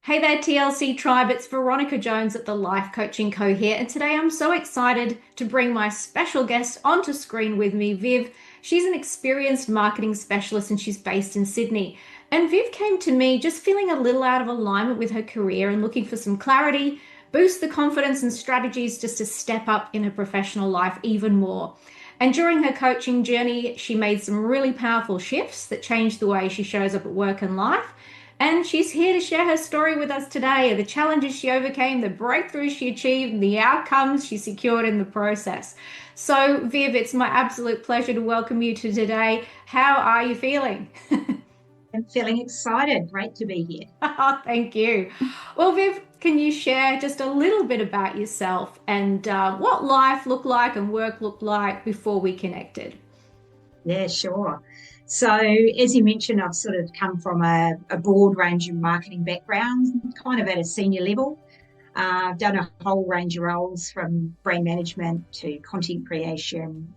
Hey there, TLC tribe. It's Veronica Jones at the Life Coaching Co here, and today I'm so excited to bring my special guest onto screen with me, Viv. She's an experienced marketing specialist and she's based in Sydney. And Viv came to me just feeling a little out of alignment with her career and looking for some clarity, boost the confidence and strategies just to step up in her professional life even more. And during her coaching journey, she made some really powerful shifts that changed the way she shows up at work and life. And she's here to share her story with us today, the challenges she overcame, the breakthroughs she achieved, and the outcomes she secured in the process. So, Viv, it's my absolute pleasure to welcome you to today. How are you feeling? I'm feeling excited. Great to be here. Oh, thank you. Well, Viv, can you share just a little bit about yourself and what life looked like and work looked like before we connected? Yeah, sure. So, as you mentioned, I've sort of come from a broad range of marketing backgrounds, kind of at a senior level. I've done a whole range of roles from brand management to content creation,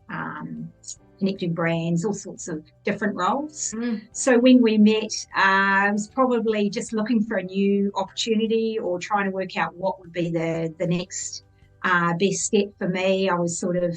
connecting brands, all sorts of different roles. So when we met, I was probably just looking for a new opportunity or trying to work out what would be the next best step for me. I was sort of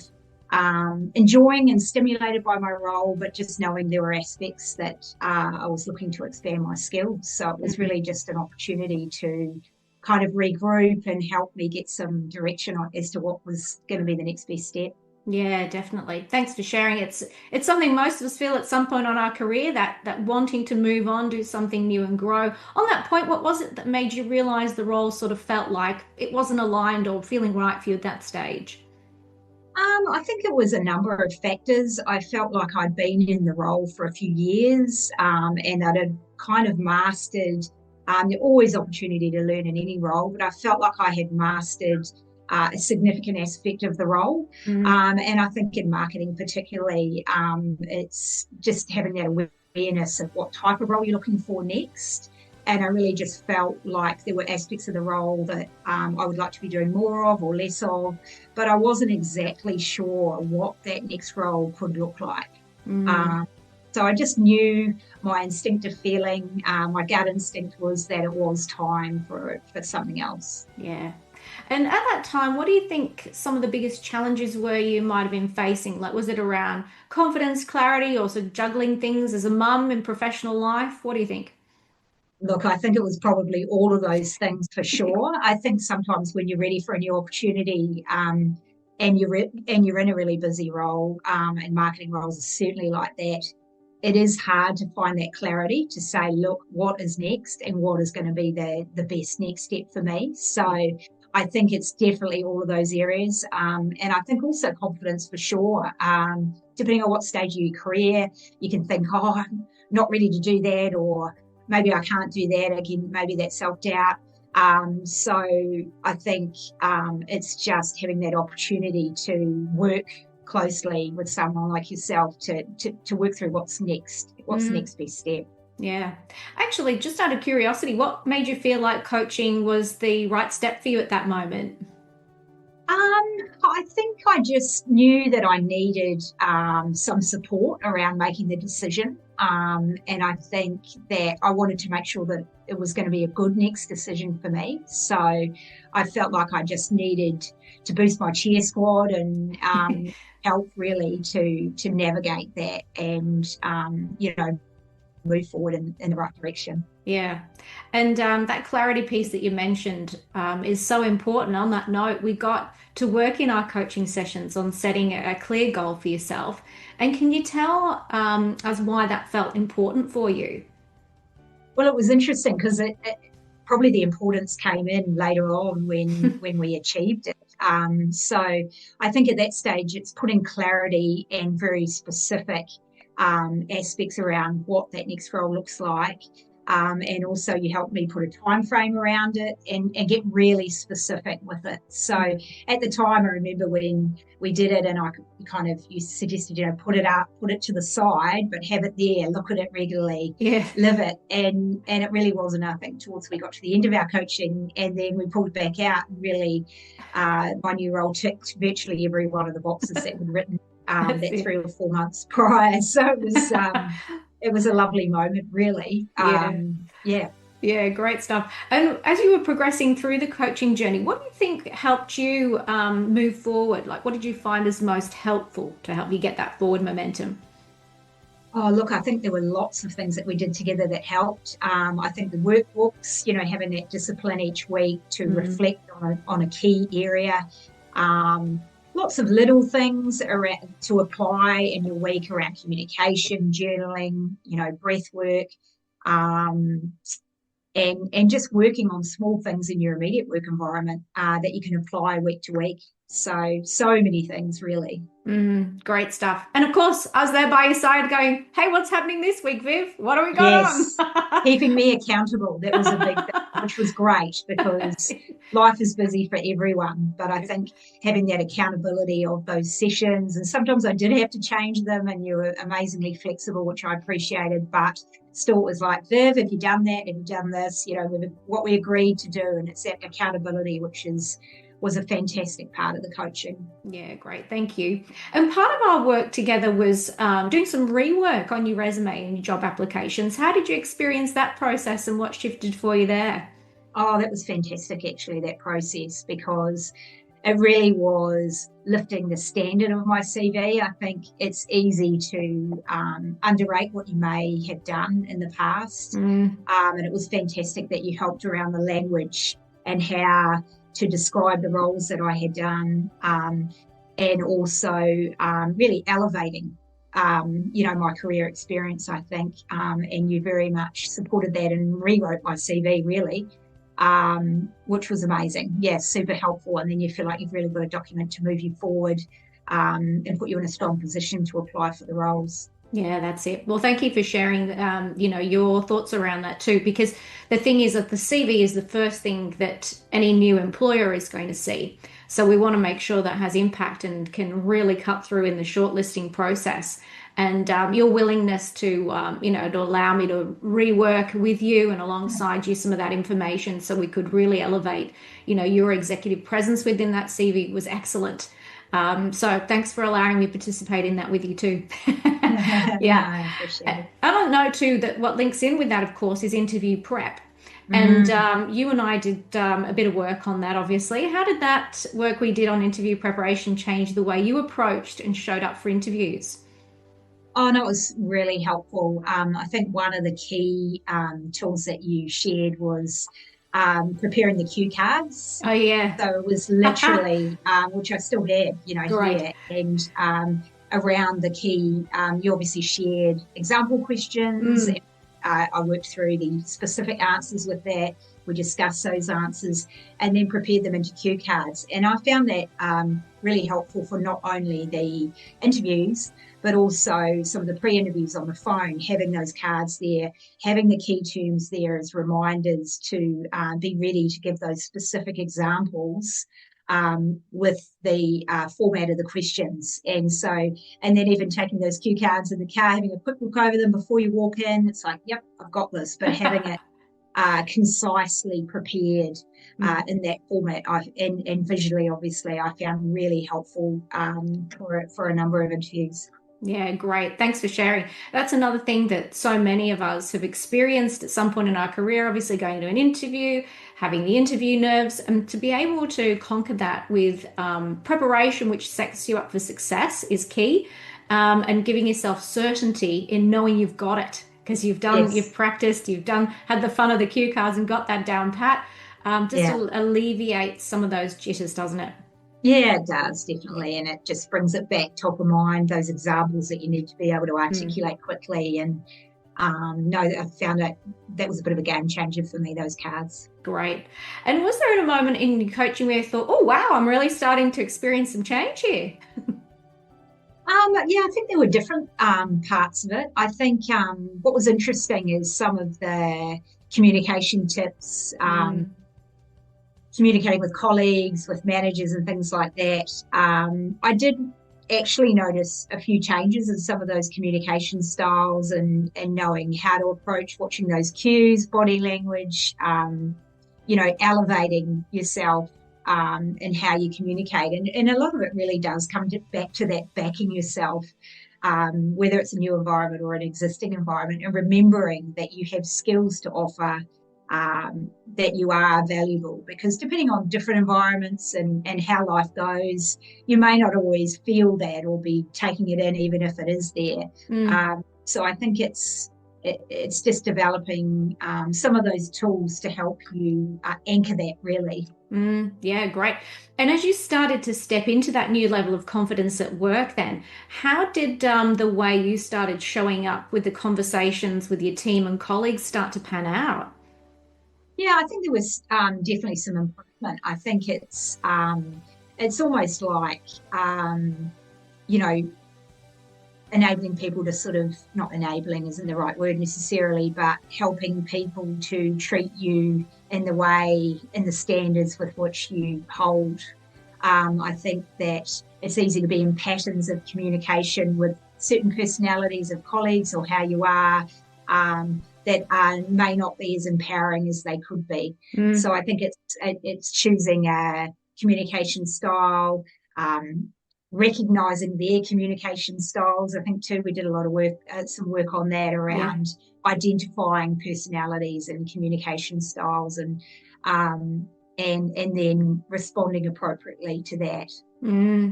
enjoying and stimulated by my role, but just knowing there were aspects that I was looking to expand my skills. So it was really just an opportunity to kind of regroup and help me get some direction as to what was going to be the next best step. Yeah, definitely. Thanks for sharing. It's something most of us feel at some point on our career that wanting to move on, do something new and grow. On that point, what was it that made you realize the role sort of felt like it wasn't aligned or feeling right for you at that stage? I think it was a number of factors. I felt like I'd been in the role for a few years, and I'd had kind of mastered. There's always opportunity to learn in any role, but I felt like I had mastered a significant aspect of the role. Mm. And I think in marketing particularly, it's just having that awareness of what type of role you're looking for next. And I really just felt like there were aspects of the role that I would like to be doing more of or less of, but I wasn't exactly sure what that next role could look like. Mm. Um, so I just knew my instinctive feeling, my gut instinct was that it was time for something else. Yeah. And at that time, what do you think some of the biggest challenges were you might have been facing? Like, was it around confidence, clarity, or sort of juggling things as a mum in professional life? What do you think? Look, I think it was probably all of those things for sure. I think sometimes when you're ready for a new opportunity, and you're in a really busy role, and marketing roles are certainly like that, it is hard to find that clarity to say, look, what is next and what is going to be the best next step for me. So I think it's definitely all of those areas. And I think also confidence for sure. Depending on what stage of your career, you can think, oh, I'm not ready to do that, or maybe I can't do that. Again, maybe that's self-doubt. So I think it's just having that opportunity to work closely with someone like yourself to work through what's the Mm. next best step. Yeah. Actually, just out of curiosity, what made you feel like coaching was the right step for you at that moment? I think I just knew that I needed some support around making the decision. And I think that I wanted to make sure that it was going to be a good next decision for me. So I felt like I just needed to boost my cheer squad and help really to navigate that and, move forward in the right direction. Yeah. And that clarity piece that you mentioned is so important. On that note, we got to work in our coaching sessions on setting a clear goal for yourself. And can you tell us why that felt important for you? Well, it was interesting because it probably the importance came in later on when we achieved it. So I think at that stage, it's putting clarity and very specific aspects around what that next role looks like. And also you helped me put a time frame around it and get really specific with it. So at the time, I remember when we did it and you suggested, put it up, put it to the side, but have it there, look at it regularly, Yeah. live it. And it really wasn't nothing towards we got to the end of our coaching and then we pulled back out and really my new role ticked virtually every one of the boxes that were written That's that it. 3 or 4 months prior. So it was a lovely moment, really. Yeah. Yeah. Yeah, great stuff. And as you were progressing through the coaching journey, what do you think helped you move forward? Like, what did you find as most helpful to help you get that forward momentum? Oh, look, I think there were lots of things that we did together that helped. I think the workbooks, having that discipline each week to Mm. reflect on a key area. Um, Lots of little things around to apply in your week around communication, journaling, breath work. Um, and just working on small things in your immediate work environment that you can apply week to week. So many things really. Great stuff. And of course, I was there by your side going, hey, what's happening this week, Viv? What do we got on? Yes, keeping me accountable. That was a big thing, which was great because life is busy for everyone. But I think having that accountability of those sessions, and sometimes I did have to change them, and you were amazingly flexible, which I appreciated. But still, it was like, Viv, have you done that? Have you done this? What we agreed to do. And it's that accountability, which was a fantastic part of the coaching. Yeah, great. Thank you. And part of our work together was doing some rework on your resume and your job applications. How did you experience that process and what shifted for you there? Oh, that was fantastic, actually, that process, because it really was lifting the standard of my CV. I think it's easy to underrate what you may have done in the past. Mm. And it was fantastic that you helped around the language and how to describe the roles that I had done, and also really elevating my career experience, I think. And you very much supported that and rewrote my CV, really, which was amazing. Yeah, super helpful. And then you feel like you've really got a document to move you forward, and put you in a strong position to apply for the roles. Yeah, that's it. Well, thank you for sharing, your thoughts around that too, because the thing is that the CV is the first thing that any new employer is going to see. So we want to make sure that has impact and can really cut through in the shortlisting process. And your willingness to allow me to rework with you and alongside you some of that information so we could really elevate, your executive presence within that CV was excellent. So thanks for allowing me to participate in that with you too. No, Yeah. I appreciate it. I don't know too that what links in with that, of course, is interview prep. And Mm. you and I did a bit of work on that, obviously. How did that work we did on interview preparation change the way you approached and showed up for interviews? Oh, no, it was really helpful. I think one of the key tools that you shared was preparing the cue cards. Oh, yeah. So it was literally, which I still have, Great. here, and around the key, you obviously shared example questions. Mm. I worked through the specific answers with that. We discussed those answers and then prepared them into cue cards. And I found that really helpful for not only the interviews, but also some of the pre-interviews on the phone, having those cards there, having the key terms there as reminders to be ready to give those specific examples with the format of the questions. And then even taking those cue cards in the car, having a quick look over them before you walk in, it's like, yep, I've got this, but having it concisely prepared in that format, and visually, obviously, I found really helpful for a number of interviews. Yeah, great. Thanks for sharing. That's another thing that so many of us have experienced at some point in our career, obviously going to an interview, having the interview nerves, and to be able to conquer that with preparation, which sets you up for success, is key. And giving yourself certainty in knowing you've got it because you've Yes. practiced, had the fun of the cue cards and got that down pat. Just Yeah. to alleviate some of those jitters, doesn't it? Yeah, it does, definitely. And it just brings it back top of mind, those examples that you need to be able to Mm. articulate quickly. And no, I found that was a bit of a game changer for me, those cards. Great. And was there a moment in your coaching where you thought, oh, wow, I'm really starting to experience some change here? Yeah, I think there were different parts of it. I think what was interesting is some of the communication tips, Mm. communicating with colleagues, with managers, and things like that. I did actually notice a few changes in some of those communication styles, and knowing how to approach watching those cues, body language, elevating yourself, and how you communicate. And a lot of it really does come back to that backing yourself, whether it's a new environment or an existing environment, and remembering that you have skills to offer that you are valuable, because depending on different environments and how life goes, you may not always feel that or be taking it in, even if it is there. So I think it's just developing some of those tools to help you anchor that, really. Yeah, great. And as you started to step into that new level of confidence at work, then how did the way you started showing up with the conversations with your team and colleagues start to pan out? Yeah, I think there was definitely some improvement. I think it's almost like you know, enabling people to sort of, not enabling isn't the right word necessarily, but helping people to treat you in the standards with which you hold. I think that it's easy to be in patterns of communication with certain personalities of colleagues or how you are, that may not be as empowering as they could be. So I think it's choosing a communication style, recognizing their communication styles. I think too, we did a lot of work, some work on that around identifying personalities and communication styles, and then responding appropriately to that.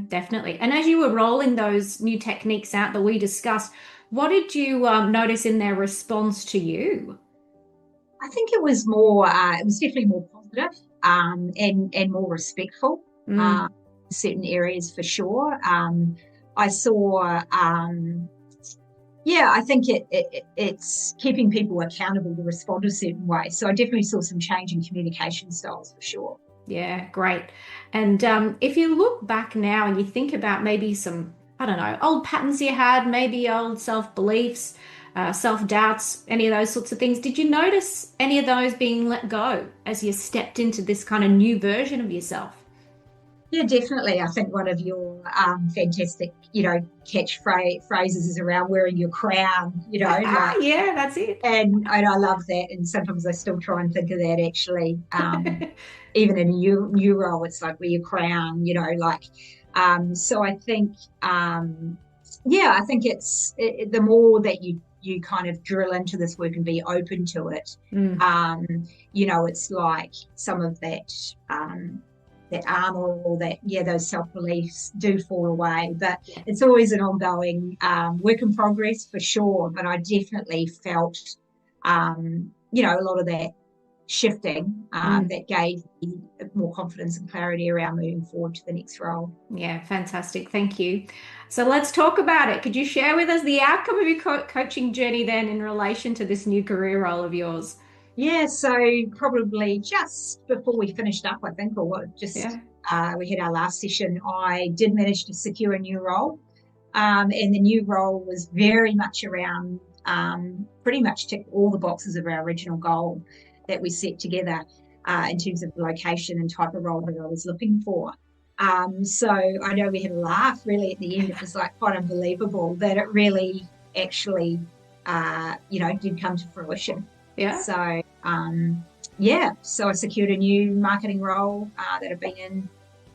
Definitely. And as you were rolling those new techniques out that we discussed, what did you notice in their response to you? I think it was more, it was definitely more positive, and more respectful. Certain areas for sure. I saw, I think it's keeping people accountable to respond a certain way. So I definitely saw some change in communication styles for sure. Yeah, great. And if you look back now and you think about maybe some, I don't know, old patterns you had, maybe old self-beliefs, self-doubts, any of those sorts of things, did you notice any of those being let go as you stepped into this kind of new version of yourself? Yeah, definitely. I think one of your fantastic, catchphrases is around wearing your crown, like, yeah, that's it. And I love that. And sometimes I still try and think of that actually. Even in a new role, it's like wear your crown, so I think, I think it's the more that you kind of drill into this work and be open to it, it's like some of that armor or those self-beliefs do fall away, but it's always an ongoing work in progress for sure. But I definitely felt a lot of that shifting that gave me more confidence and clarity around moving forward to the next role. Yeah, fantastic. Thank you. So let's talk about it. Could you share with us the outcome of your coaching journey then in relation to this new career role of yours? Yeah, so probably just before we finished up, I think, or what, we had our last session, I did manage to secure a new role. And the new role was very much around, pretty much ticked all the boxes of our original goal that we set together in terms of location and type of role that I was looking for. So I know we had a laugh really at the end. It was like quite unbelievable that it really actually, did come to fruition. Yeah. So, so I secured a new marketing role that I've been in,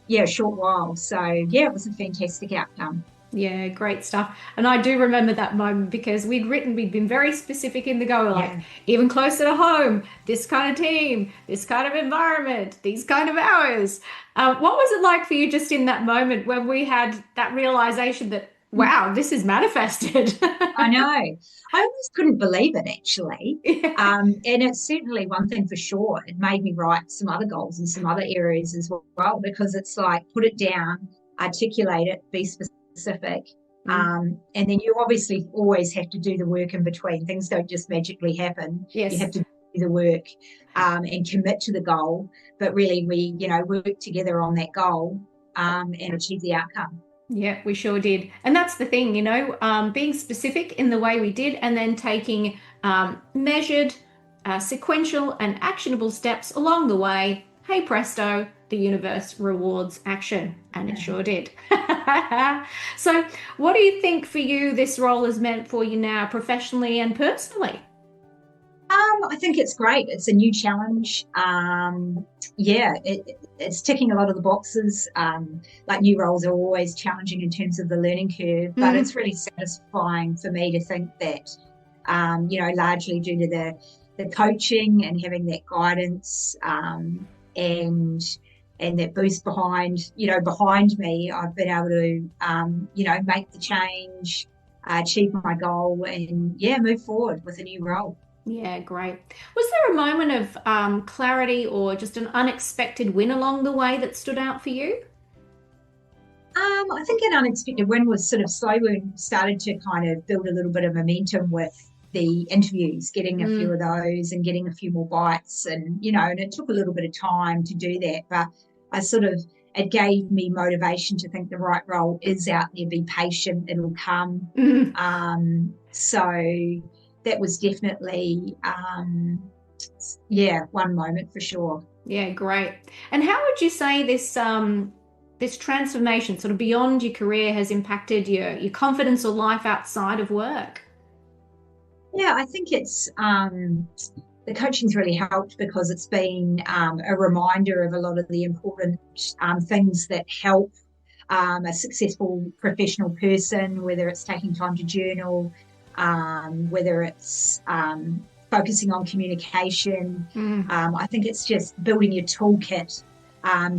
a short while. So, it was a fantastic outcome. Yeah, great stuff. And I do remember that moment because we'd been very specific in the go, like even closer to home, this kind of team, this kind of environment, these kind of hours. What was it like for you just in that moment when we had that realization that, wow, this is manifested? I know. I almost couldn't believe it, actually. And it's certainly one thing for sure. It made me write some other goals in some other areas as well, because it's like, put it down, articulate it, be specific. And then you obviously always have to do the work in between. Things don't just magically happen. Yes. You have to do the work and commit to the goal. But really, we, work together on that goal and achieve the outcome. Yeah, we sure did. And that's the thing, being specific in the way we did and then taking measured, sequential and actionable steps along the way. Hey presto, the universe rewards action. And it sure did. So what do you think for you this role has meant for you now, professionally and personally? I think it's great. It's a new challenge. It's ticking a lot of the boxes. Like new roles are always challenging in terms of the learning curve, but it's really satisfying for me to think that, largely due to the coaching and having that guidance, and that boost behind me, I've been able to, make the change, achieve my goal, and move forward with a new role. Yeah, great. Was there a moment of clarity or just an unexpected win along the way that stood out for you? I think an unexpected win was sort of slow. We started to kind of build a little bit of momentum with the interviews, getting a few of those and getting a few more bites, and and it took a little bit of time to do that, but it gave me motivation to think the right role is out there. Be patient, it'll come. So that was definitely one moment for sure. Yeah, great. And how would you say this transformation sort of beyond your career has impacted your confidence or life outside of work? Yeah, I think it's the coaching's really helped because it's been a reminder of a lot of the important things that help a successful professional person, whether it's taking time to journal, whether it's focusing on communication. I think it's just building your toolkit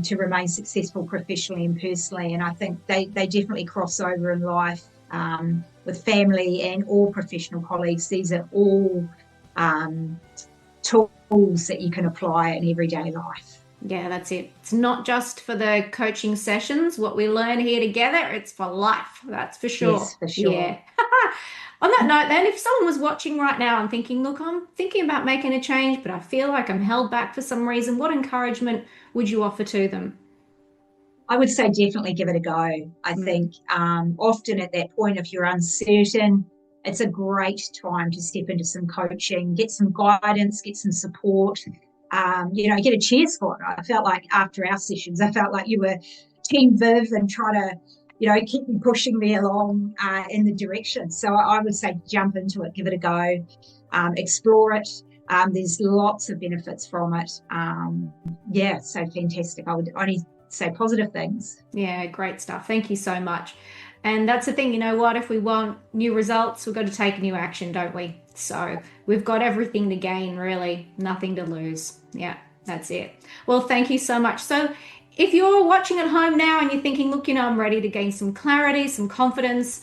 to remain successful professionally and personally. And I think they definitely cross over in life, with family and all professional colleagues. These are all tools that you can apply in everyday life. Yeah, that's it. It's not just for the coaching sessions, what we learn here together, it's for life. That's for sure. Yes, for sure. Yeah. On that note, then, if someone was watching right now and thinking, look, I'm thinking about making a change, but I feel like I'm held back for some reason, what encouragement would you offer to them? I would say definitely give it a go. I think often at that point, if you're uncertain, it's a great time to step into some coaching, get some guidance, get some support, get a cheer squad. I felt like after our sessions, I felt like you were Team Viv and try to, keep me pushing me along in the direction. So I would say jump into it, give it a go, explore it. There's lots of benefits from it. So fantastic. I would only say positive things. Yeah, great stuff. Thank you so much. And that's the thing, you know what? If we want new results, we've got to take new action, don't we? So we've got everything to gain, really, nothing to lose. Yeah, that's it. Well, thank you so much. So if you're watching at home now and you're thinking, look, I'm ready to gain some clarity, some confidence,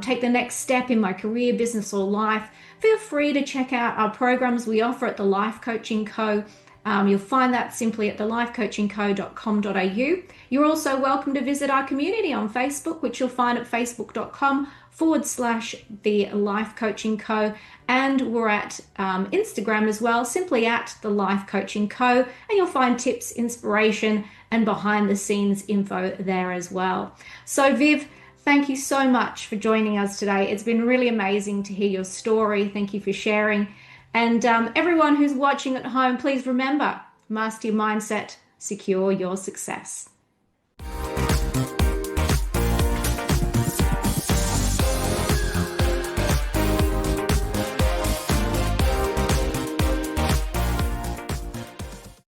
take the next step in my career, business, or life, feel free to check out our programs we offer at the Life Coaching Co. You'll find that simply at 𝘆𝐿ifecoachingco.com.au. You're also welcome to visit our community on Facebook, which you'll find at facebook.com/the Life Coaching Co. And we're at Instagram as well, simply at the Life Coaching Co. And you'll find tips, inspiration, and behind the scenes info there as well. So Viv, thank you so much for joining us today. It's been really amazing to hear your story. Thank you for sharing. And everyone who's watching at home, please remember, master your mindset, secure your success.